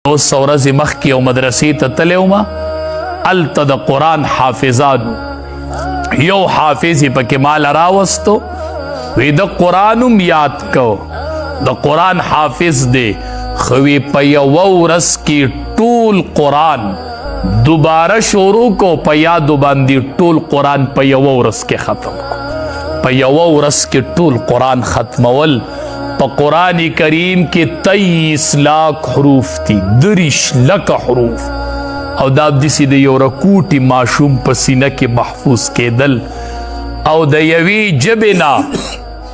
اوس ورځې مخکې یو مدرسې ته تللی وم، هلته د قرآن حافظانو یو حافظ یې پکې ماله راوستو، وی د قرآن هم یاد کو، د قرآن حافظ دی، خو وی په یوه ورځ کې ټول قرآن دوباره شروع کو، په یادو باندې ټول قرآن په یوه ورځ کې ختم کو. په یوه ورځ کې ټول قرآن ختمول. په قرآن کریم کې 23 لاک حروف دي، 30 لکه حروف، او دا داسې د یو رکوټي ماشوم په سینه کې محفوظ کېدل، او د یوې ژبې نه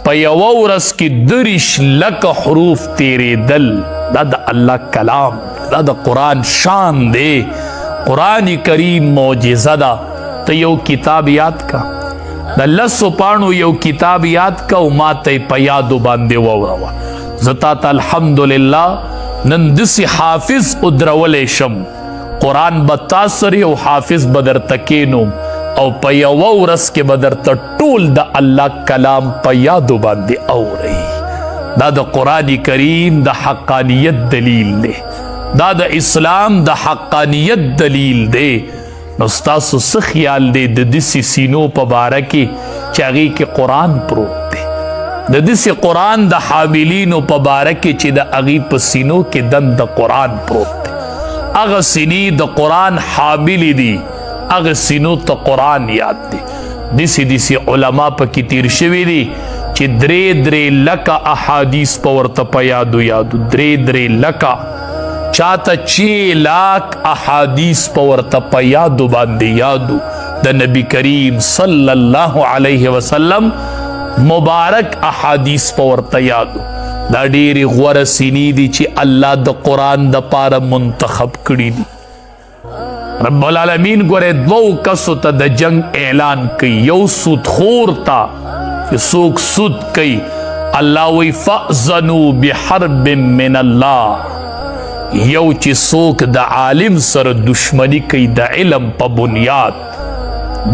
په یوه ورځ کې 30 لکه حروف تیرېدل. دا د الله کلام، دا د قرآن شان دی. قرآن کریم معجزه ده. ته یو کتاب یاد کا، د 10 پاڼو یو کتاب یاد کا او ما ته په یادو باندې واوروه. زه تا ته الحمدلله نن داسې حافظ ودرولی شم، قرآن به تا سره یو حافظ به درته کینوم، او په یوه ورځ کې به درته ټول د الله کلام په یادو باندې اورئ. دا د قرآن کریم د حقانیت دلیل دی، دا د اسلام د حقانیت دلیل دی. نو ستاسو څه خیال دی د داسې سینو په باره کې چې هغې کې قرآن پروت دی، د داسې قرآن د حاملینو په باره کې چې د هغې په سینو کې دند د قرآن پروت دی؟ هغه سینې د قرآن حاملې دي، هغه سینو ته قرآن یاد دی. داسې علما پکې تیر شوي دي چې 3 لکه احادیث په ورته په یادو 3 لکه، چاته 6 لاک احادیث په ورته په یادو باندې یادو، د نبی کریم صلی الله علیه وسلم مبارک احادیث په ورته یادو. دا ډېرې غوره سینې دي چې الله د قرآن دپاره منتخب کړي دي. رب العالمین ګوره 2 کسو ته د جنگ اعلان کوي، یو سودخور ته چې څوک سود کوي، الله وی فأذنوا بحرب من الله، یو چې څوک د عالم سره دشمنی کوي د علم په بنیاد،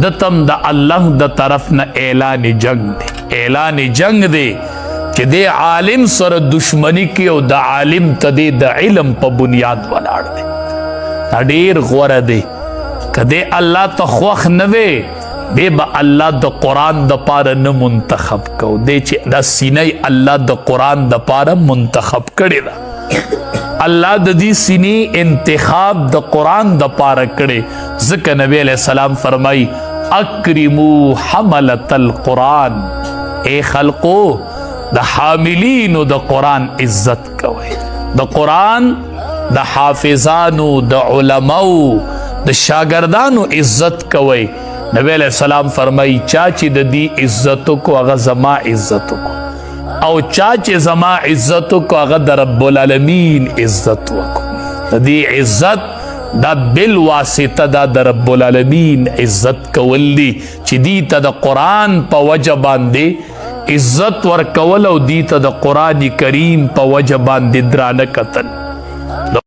د تم د الله د طرف نه اعلان جنگ دی. اعلان جنگ دی چې د عالم سره دشمنی کوي او د عالم ته د علم په بنیاد ولاړ دی. دا ډېر غوره دی. که دی الله ته خوښ نه وی، دی به الله د قرآن دپاره نه منتخب کو. دی چې دا سینه الله د قرآن دپاره منتخب کړې ده، الله د دې سینې انتخاب د قرآن دپاره کړې. ځکه نبی علیہ السلام فرمای اکرمو حملة القرآن، اے خلقو د حاملینو د قرآن عزت کوئ، د قرآن د حافظانو، د علماو، د شاگردانو عزت کوئ. نبی علیہ السلام فرمای چا چې د دې عزتو کو هغه زما عزتو کو، او چا چې زما عزتو کو هغه د رب العالمین عزت وکو. د دې عزت دا بالواسطه دا د رب العالمین عزت کول دی، چې دی ته د قرآن په وجه باندې عزت ورکول، او دی ته د قرآن کریم په وجه باندې درانه کتل. د